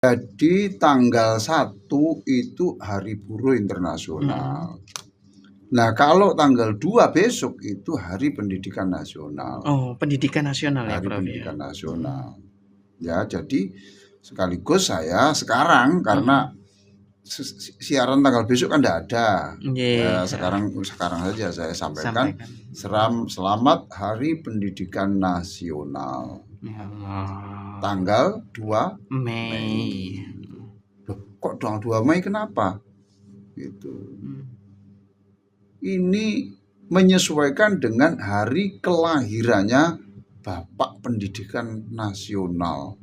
Jadi tanggal 1 itu Hari Buruh Internasional. Nah, kalau tanggal 2 besok itu Hari Pendidikan Nasional. Oh, pendidikan nasional ya, Hari Prof. Pendidikan Nasional. Ya, jadi sekaligus saya sekarang karena siaran tanggal besok kan tidak ada. Ya, sekarang saja saya sampaikan selamat Hari Pendidikan Nasional. Ya Allah. Tanggal 2 Mei. Loh, kok tanggal 2 Mei kenapa? Gitu. Ini menyesuaikan dengan hari kelahirannya Bapak Pendidikan Nasional.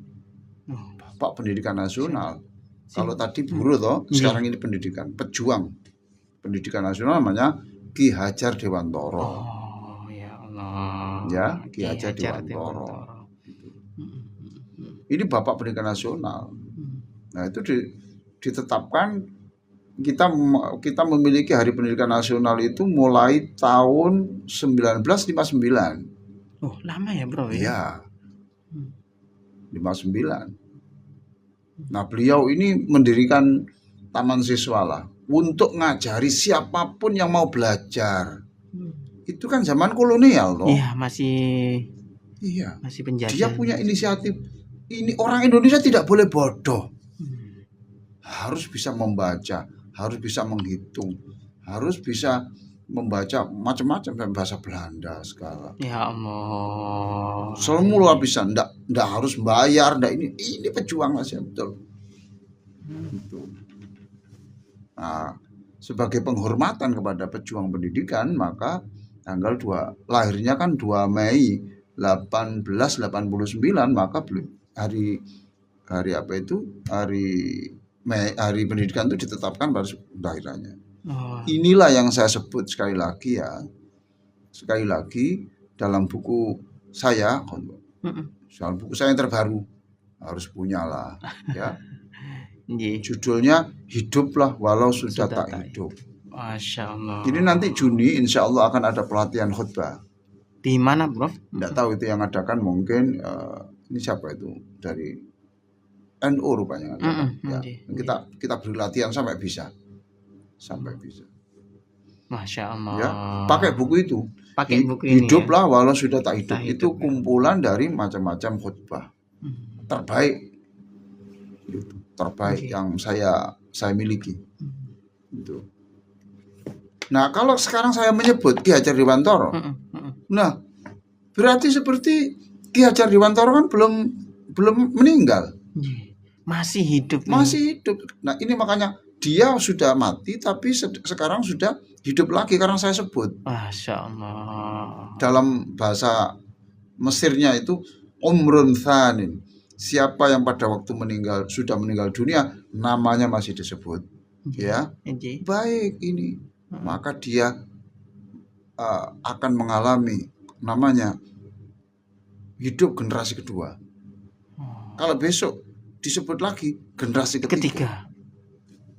Bapak Pendidikan Nasional. Kalau tadi buruh toh, sekarang ini pendidikan, pejuang pendidikan nasional namanya Ki Hajar Dewantoro. Oh ya Allah. Ya, Ki Hajar Dewantoro. Ini Bapak Pendidikan Nasional. Nah, itu ditetapkan kita memiliki Hari Pendidikan Nasional itu mulai tahun 1959. Oh, lama ya, Bro? Iya. 59. Nah, beliau ini mendirikan taman siswa lah untuk ngajari siapapun yang mau belajar. Itu kan zaman kolonial loh. Iya, masih penjajah. Dia punya inisiatif. Ini orang Indonesia tidak boleh bodoh. Harus bisa membaca, harus bisa menghitung, harus bisa membaca macam-macam bahasa Belanda segala. Ya Allah. Semula bisa, ndak harus bayar, ndak ini pejuang masih betul. Gitu. Nah, sebagai penghormatan kepada pejuang pendidikan, maka tanggal 2 lahirnya kan 2 Mei 1889, maka hari apa itu? Hari pendidikan itu ditetapkan pada lahirannya. Inilah yang saya sebut sekali lagi dalam buku saya, dalam buku saya yang terbaru, harus punyalah ya. Judulnya Hiduplah Walau Sudah Tak Hidup. Masya Allah. Jadi nanti Juni insya Allah akan ada pelatihan khutbah. Di mana, Bro? Tidak tahu itu yang adakan mungkin ini siapa itu dari NU rupanya. Ya. Kita beri latihan sampai bisa. Masya Allah. Ya, pakai buku itu. Hiduplah Walau Sudah Tak Hidup. Itu kumpulan dari macam-macam khutbah terbaik yang saya miliki. Itu. Nah, kalau sekarang saya menyebut Ki Hajar Dewantoro, nah berarti seperti Ki Hajar Dewantoro kan belum meninggal, masih hidup. Nah, ini makanya dia sudah mati, tapi sekarang sudah hidup lagi karena saya sebut. Masya Allah. Dalam bahasa Mesirnya itu Umrun Thanin. Siapa yang pada waktu sudah meninggal dunia, namanya masih disebut. Ya, baik ini. Maka dia akan mengalami namanya hidup generasi kedua. Kalau besok disebut lagi generasi ketiga.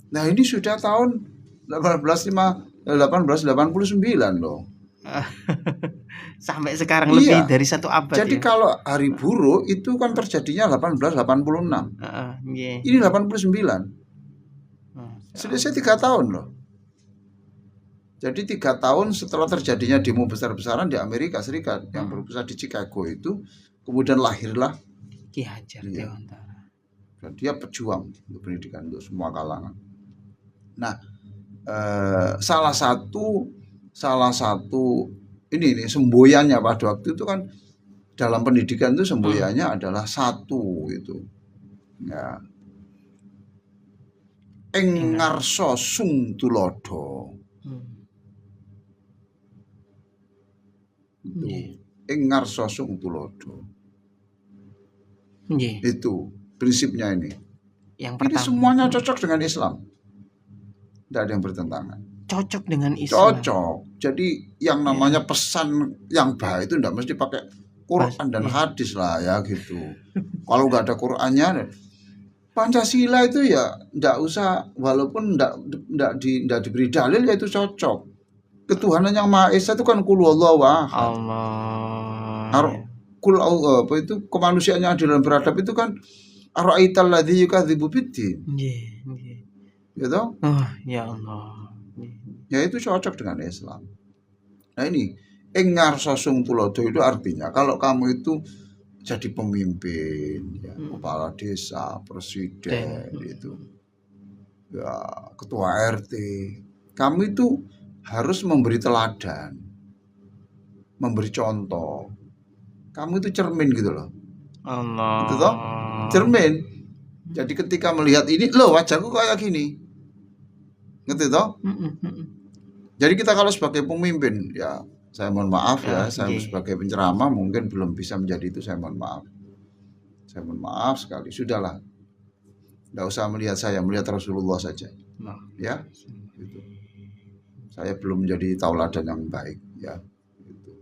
Nah, ini sudah tahun 1889 loh. Sampai sekarang lebih dari 1 abad. Jadi kalau Hari Buruh itu kan terjadinya 1886. Ini 89. Selesai 3 tahun loh. Jadi 3 tahun setelah terjadinya demo besar-besaran di Amerika Serikat yang berpusat di Chicago itu, kemudian lahirlah Ki Hajar Dewantoro. Dan dia pejuang untuk pendidikan untuk semua kalangan. Nah, salah satu ini semboyannya pada waktu itu kan dalam pendidikan itu semboyannya adalah satu itu. Ya. Engarso sung tulodo. Engarso sung tulodo. Itu prinsipnya ini. Ini semuanya cocok dengan Islam. Tidak ada yang bertentangan. Cocok dengan Islam. Cocok. Jadi yang namanya pesan yang baik itu tidak mesti pakai Quran dan hadis lah ya gitu. Kalau nggak ada Qurannya, Pancasila itu ya tidak usah, walaupun tidak diberi dalil ya itu cocok. Ketuhanan yang Maha Esa itu kan Qul Huwallahu Ahad. Qul apa itu kemanusiaan yang adil dan beradab itu kan ara'aital ladzi yukadzibu biddin. Nggih, nggih. Gitu. Oh, ya Allah. Nggih. Ya itu cocok dengan Islam. Nah ini ngarsa sung tulodo itu artinya kalau kamu itu jadi pemimpin, ya, kepala desa, presiden, itu, ya, ketua RT, kamu itu harus memberi teladan, memberi contoh. Kamu itu cermin gitu loh. Allah. Itu toh, cermin. Jadi ketika melihat ini, loh wajahku kayak gini, ngerti toh? Jadi kita kalau sebagai pemimpin, ya saya mohon maaf ya, saya sebagai penceramah mungkin belum bisa menjadi itu, saya mohon maaf. Saya mohon maaf sekali, sudahlah. Tidak usah melihat saya, melihat Rasulullah saja. Ya, gitu. Saya belum menjadi tauladan yang baik, ya. Gitu.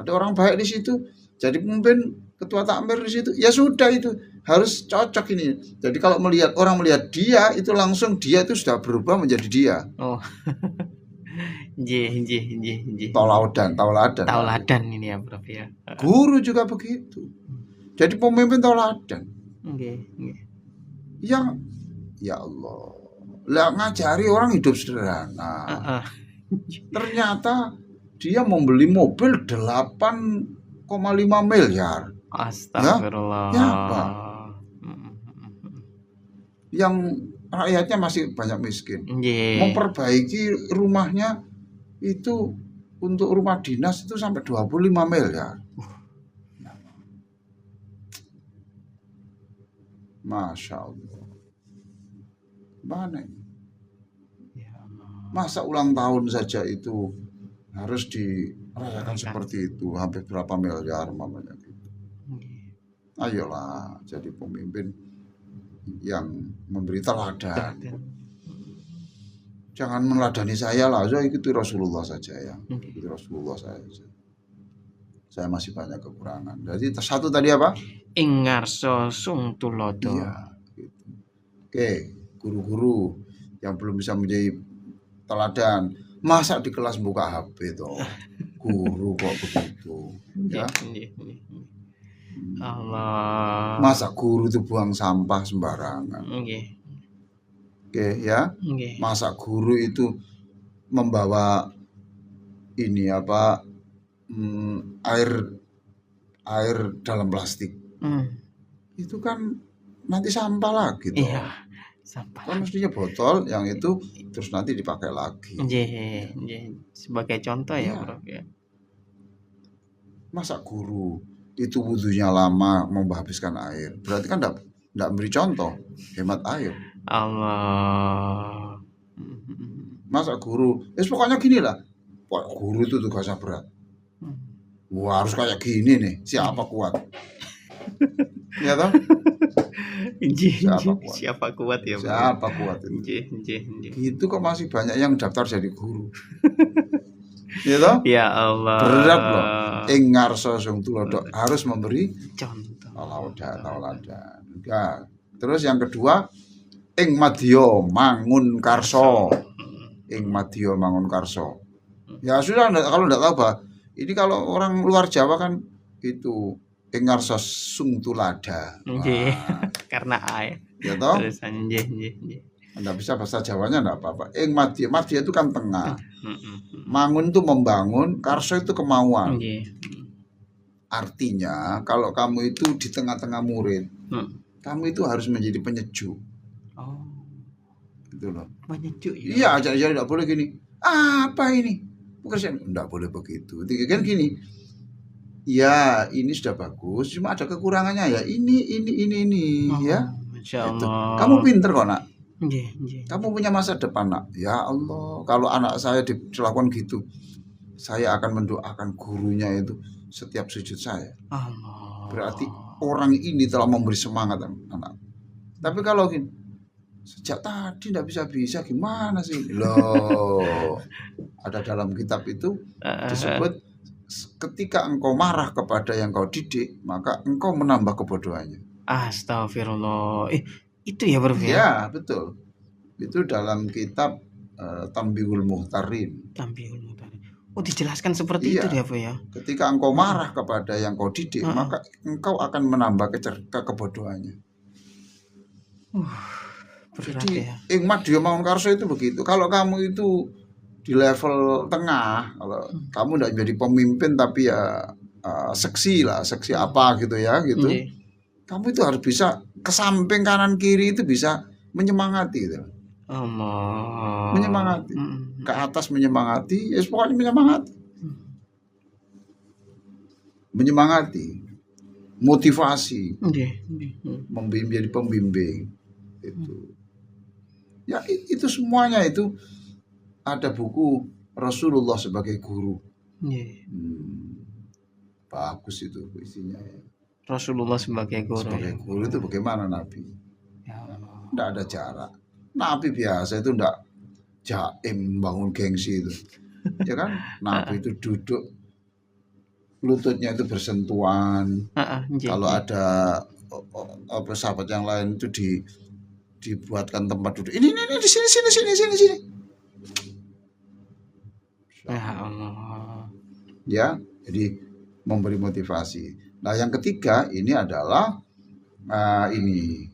Ada orang baik di situ, jadi pemimpin, ketua takmir di situ, ya sudah itu harus cocok ini. Jadi kalau orang melihat dia itu langsung dia itu sudah berubah menjadi dia. Oh. Nggih. Tauladan ini ya, Prof ya. Guru juga begitu. Jadi pemimpin tauladan. Nggih. Yang ya Allah, lah ngajari orang hidup sederhana. Ternyata dia membeli mobil 8,5 miliar. Astagfirullah. Ya apa? Yang rakyatnya masih banyak miskin. Memperbaiki rumahnya itu untuk rumah dinas itu sampai 25 miliar. Masya Allah. Mana ini? Masa ulang tahun saja itu harus dirayakan seperti itu, hampir berapa miliar mamanya gitu. Ayolah jadi pemimpin yang memberi teladan. Jangan meneladani saya lah, saya ikuti Rasulullah saja ya. Ikuti Rasulullah saja. Saya masih banyak kekurangan. Jadi satu tadi apa? Ngarsa sung tulodo. Iya, gitu. Oke, guru-guru yang belum bisa menjadi teladan, masa di kelas buka HP toh? Guru kok begitu? Ya. Allah. Masa guru itu buang sampah sembarangan? Oke, ya. Masa guru itu membawa ini apa? Air dalam plastik. Itu kan nanti sampah lagi toh. Iya, sampah. Kan mestinya botol yang itu terus nanti dipakai lagi. Sebagai contoh ya, Prof ya. Masa guru itu wudhunya lama menghabiskan air, berarti kan enggak beri contoh hemat air. Allah. Masa guru, pokoknya gini lah, guru itu tugasnya berat. Wah, harus kayak gini nih, siapa kuat? Ya toh? Siapa kuat ya? Siapa kuat itu? Gitu kok masih banyak yang daftar jadi guru. Ya toh? Ya Allah. Berat loh. Ngarsa sung tulodo harus memberi contoh. Tauladan. Ya. Terus yang kedua, madya mangun karso. Madya mangun karso. Ya sudah, kalau enggak tahu bah, ini kalau orang luar Jawa kan itu ngarsa sung tulada. Karena air. Ya toh? Anda bisa bahasa Jawanya enggak apa-apa. Madya itu kan tengah. Mangun itu membangun, karso itu kemauan. Artinya kalau kamu itu di tengah-tengah murid, kamu itu harus menjadi penyejuk. Gitu loh. Penyejuk. Iya, jadi enggak boleh gini. Apa ini? Pekerjaan enggak boleh begitu. Kan gini. Ya, ini sudah bagus, cuma ada kekurangannya ya. Ini ya. Masya Allah. Kamu pinter kok, Nak. Kamu punya masa depan, Nak. Ya Allah, kalau anak saya dilakukan gitu, saya akan mendoakan gurunya itu setiap sujud saya. Allah. Berarti orang ini telah memberi semangat anak. Tapi kalau gini, sejak tadi tidak bisa gimana sih? Loh, ada dalam kitab itu disebut ketika engkau marah kepada yang kau didik, maka engkau menambah kebodohannya. Astagfirullah. Itu ya, Prof ya? Ya, betul. Itu dalam kitab Tanbihul Muhtarin. Oh, dijelaskan seperti itu ya, Prof ya? Ketika engkau marah kepada yang kau didik, maka engkau akan menambah kebodohannya. Berat Jadi ya. Ingmar Mangunkarso itu begitu. Kalau kamu itu di level tengah, kalau kamu tidak jadi pemimpin tapi ya seksi lah, seksi apa gitu ya gitu. Nggih. Kamu itu harus bisa ke samping kanan kiri itu bisa menyemangati gitu. Allah. Menyemangati. Ke atas menyemangati, ya pokoknya menyemangati. Menyemangati, motivasi, Nggih, nggih. menjadi pembimbing itu. Ya itu semuanya itu ada buku Rasulullah sebagai guru. Nggih. Bagus itu isinya ya. Rasulullah sebagai guru. Sebagai guru itu bagaimana Nabi? Ya Allah. Tidak ada jarak. Nabi biasa itu tidak jaim bangun gengsi itu. Ya kan? Nabi itu duduk, lututnya itu bersentuhan. Nggih, Kalau nggih. ada sahabat yang lain itu dibuatkan tempat duduk. Ini di sini. Ya Allah. Ya, jadi memberi motivasi. Nah, yang ketiga ini adalah ini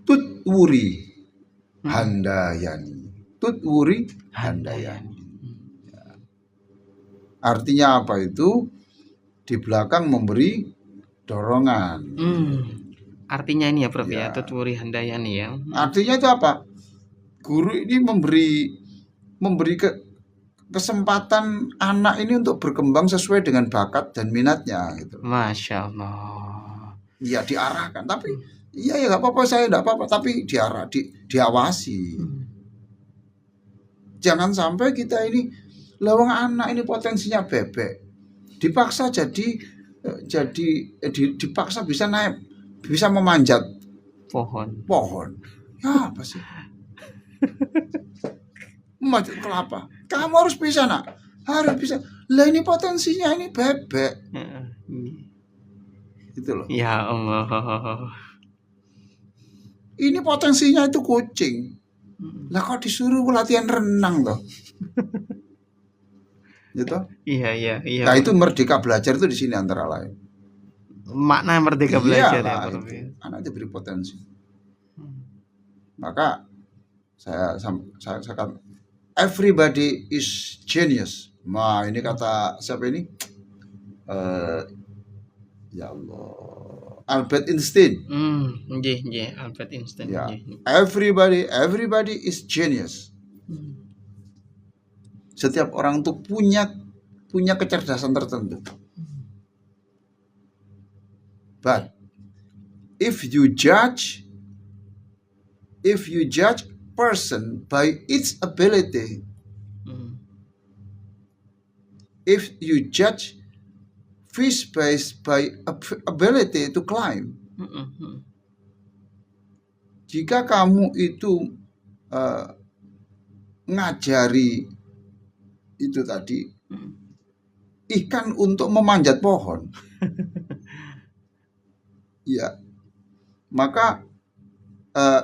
Tutwuri Handayani. Tutwuri Handayani. Ya. Artinya apa itu? Di belakang memberi dorongan. Artinya ini ya Prof Ya. ya, Tutwuri Handayani ya. Artinya itu apa? Guru ini memberi kesempatan anak ini untuk berkembang sesuai dengan bakat dan minatnya gitu. Masya Allah. Ya diarahkan, tapi iya ya nggak apa-apa, saya nggak apa-apa, tapi diawasi. Jangan sampai kita ini lawang anak ini potensinya bebek, dipaksa dipaksa bisa naik, bisa memanjat pohon. Ya apa sih? Memanjat kelapa. Kamu harus bisa nak, harus bisa. Lah ini potensinya ini bebek. Gitu loh. Ya Allah. Ini potensinya itu kucing. Lah kok disuruh latihan renang toh? Gitu. Iya. Nah itu merdeka belajar itu di sini antara lain. Makna merdeka belajar ya Prof. Anak diberi potensi. Maka saya katakan everybody is genius. Nah ini kata siapa ini? Ya Allah, Albert Einstein. Nggih, Albert Einstein. Ya. Everybody is genius. Setiap orang tuh punya kecerdasan tertentu. But if you judge person by its ability, if you judge fish by ability to climb, jika kamu itu ngajari itu tadi ikan untuk memanjat pohon, ya, maka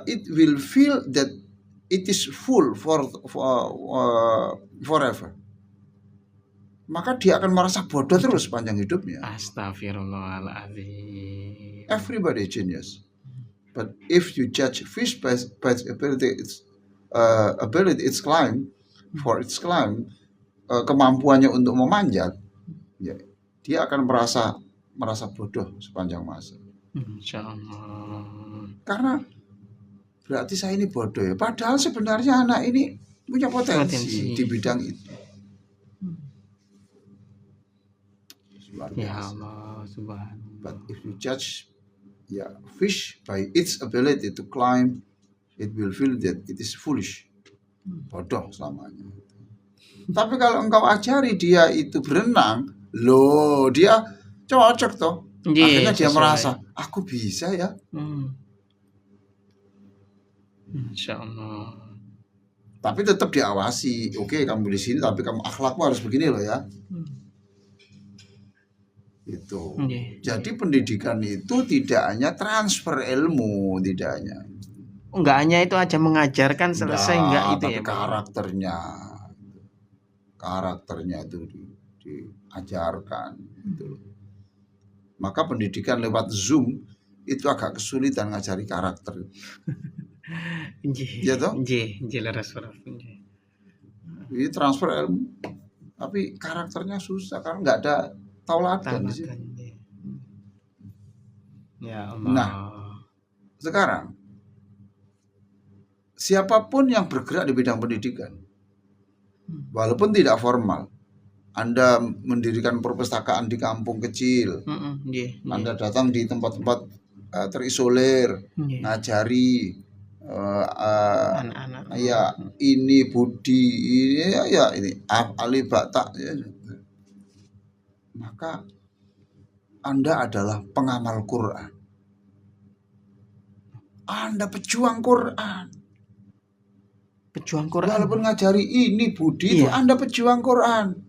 it will feel that it is full forever. Maka dia akan merasa bodoh terus sepanjang hidupnya. Astagfirullahaladzim. Everybody genius, but if you judge fish by its ability, its climb, kemampuannya untuk memanjat, ya, dia akan merasa bodoh sepanjang masa. Insyaallah. Karena berarti saya ini bodoh ya. Padahal sebenarnya anak ini punya potensi di bidang itu. Ya Allah, subhanallah. But if you judge fish by its ability to climb, it will feel that it is foolish. Bodoh selamanya. Tapi kalau engkau ajari dia itu berenang, loh dia cocok toh. Akhirnya dia merasa, aku bisa ya. Insyaallah. Tapi tetap diawasi. Oke, kamu di sini tapi kamu akhlakmu harus begini loh ya. Itu. Jadi pendidikan itu tidak hanya transfer ilmu, tidak hanya. Enggak hanya itu aja mengajarkan selesai, enggak itu tapi ya. Karakternya itu diajarkan gitu. Maka pendidikan lewat Zoom itu agak kesulitan ngajari karakter. Nggih. Ya toh? Nggih leres Prof. Nggih. Ini transfer ilmu, tapi karakternya susah karena nggak ada tauladan di sini. Tauladan. Nggih. Ya Nah, Allah. sekarang siapapun yang bergerak di bidang pendidikan, walaupun tidak formal, Anda mendirikan perpustakaan di kampung kecil, Nggih. Anda datang di tempat-tempat terisolir, Nggih. ngajari, Anak-anak. ya ini budi, ini ya ini alif bata, ya. Maka Anda adalah pengamal Quran. Anda pejuang Quran. Pejuang Quran. Walaupun ngajari ini budi itu Iya. Anda pejuang Quran.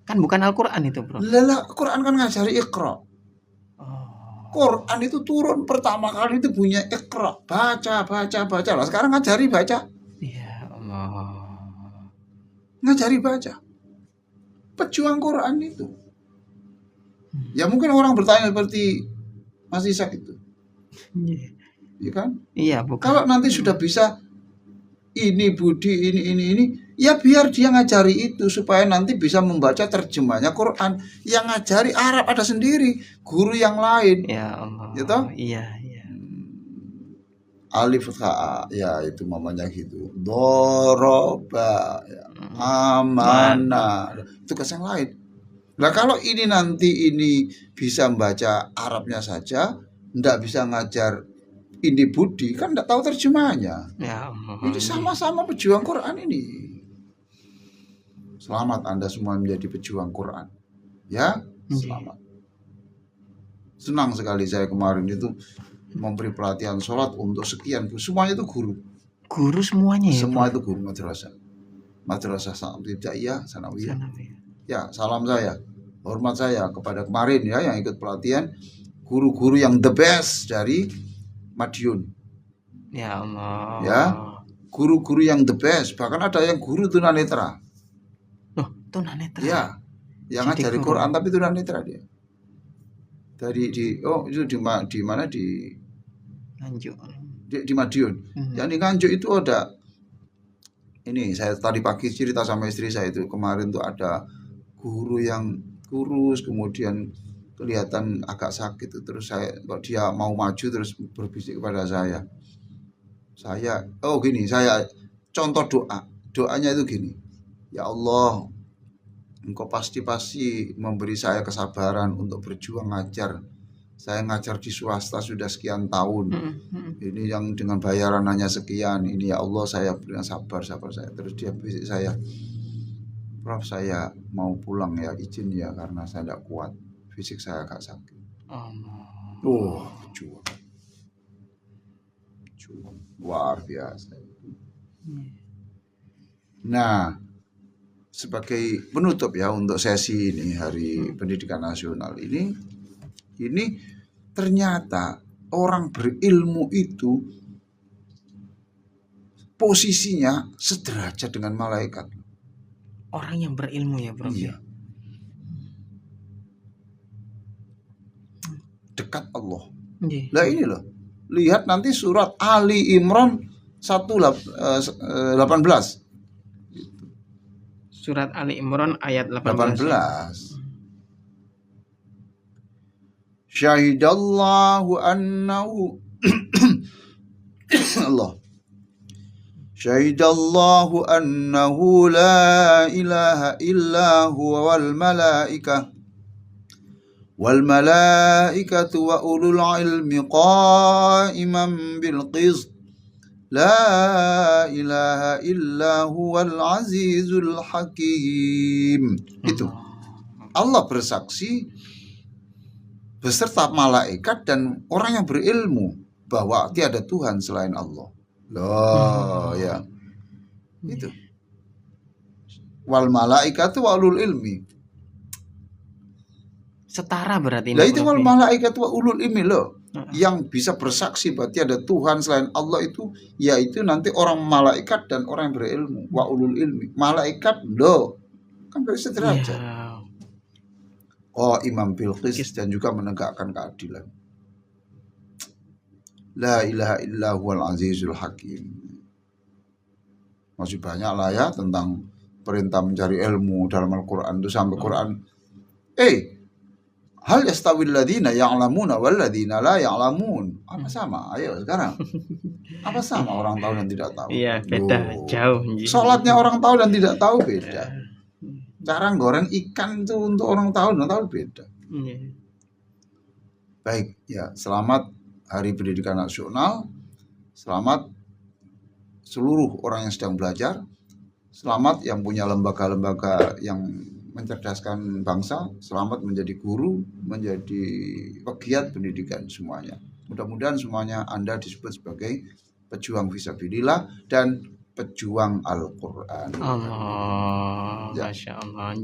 Kan bukan Al-Qur'an itu, Bro. Lelah Quran kan ngajari Iqra. Oh. Quran itu turun pertama kali itu bunyi Iqra, baca. Lah sekarang ngajari baca, Ya Allah. ngajari baca. Pejuang Quran itu. Ya mungkin orang bertanya seperti Mas Ishak itu, Nggih. ya kan? Iya, bukan. Kalau nanti sudah bisa ini budi ini, ya biar dia ngajari itu supaya nanti bisa membaca terjemahnya Quran. Yang ngajari Arab ada sendiri, guru yang lain. Ya Allah. Gitu? Iya. Alif ha, ya itu mamanya gitu. Doroba, ya. Amana, tugas yang lain. Nah kalau ini nanti ini bisa membaca Arabnya saja, ndak bisa ngajar ini budi, kan ndak tahu terjemahnya. Ya Allah. Ini sama-sama pejuang Quran ini. Selamat Anda semua menjadi pejuang Quran. Ya, selamat. Senang sekali saya kemarin itu memberi pelatihan sholat untuk sekian, semuanya itu guru. Guru semuanya ya? Semua itu guru madrasah. Madrasah Ibtidaiyah, Sanawiyah. Ya, salam saya, hormat saya kepada kemarin ya yang ikut pelatihan, guru-guru yang the best dari Madiun. Ya Allah. Ya, guru-guru yang the best, bahkan ada yang guru tunanetra. Loh, tunanetra? Ya, yang ngajari Quran tapi tunanetra dia. Dari itu di mana di Nganjuk. Di Madiun. Yang di Nganjuk itu ada. Ini saya tadi pagi cerita sama istri saya itu kemarin tuh ada guru yang kurus kemudian kelihatan agak sakit itu, terus saya kok dia mau maju terus berbisik kepada saya gini, saya contoh doanya itu gini, ya Allah Engkau pasti memberi saya kesabaran untuk berjuang ngajar. Saya ngajar di swasta sudah sekian tahun. Ini yang dengan bayaran hanya sekian. Ini ya Allah saya berikan sabar saya. Terus dia bisik saya, Prof saya mau pulang ya, izin ya karena saya tidak kuat. Fisik saya agak sakit. Berjuang. Luar biasa. Nah, sebagai penutup ya untuk sesi ini Hari Pendidikan Nasional ini ternyata orang berilmu itu posisinya sederajat dengan malaikat. Orang yang berilmu ya, Bro. Iya. Dekat Allah. Lah ini loh. Lihat nanti surat Ali Imran 18. Surat Ali Imran ayat 18. Syahidallahu annahu Allah. Syahidallahu annahu la ilaha illa huwa wal malaikatu wa ulul ilmi qa'iman bil qist. La ilaha illa huwal azizul hakim. Itu Allah bersaksi beserta malaikat dan orang yang berilmu bahwa tiada Tuhan selain Allah. Loh ya. Itu. Wal malaikatu wa ulul ilmi. Setara berarti. Lah itu wal malaikatu wa ulul ilmi loh. Yang bisa bersaksi bahwa tiada Tuhan selain Allah itu yaitu nanti orang malaikat dan orang yang berilmu. Wa ulul ilmi. Malaikat loh. Kan bersederajat. Ya. Imam bil qist dan juga menegakkan keadilan. La ilaha illa huwal azizul hakim. Masih banyak lah ya tentang perintah mencari ilmu dalam Al-Quran itu sampai Quran. Hal yastawil ladina ya'lamuna wal ladina la ya'lamun. Apa sama? Ayo sekarang. Apa sama orang tahu dan tidak tahu? Iya, beda jauh. Sholatnya orang tahu dan tidak tahu beda. Cara goreng ikan itu untuk orang tahu dan tahu beda. Baik, ya, selamat Hari Pendidikan Nasional. Selamat seluruh orang yang sedang belajar. Selamat yang punya lembaga-lembaga yang mencerdaskan bangsa. Selamat menjadi guru, menjadi pegiat pendidikan semuanya. Mudah-mudahan semuanya Anda disebut sebagai pejuang fisabilillah dan pejuang Al-Quran. Allah, Masya Allah.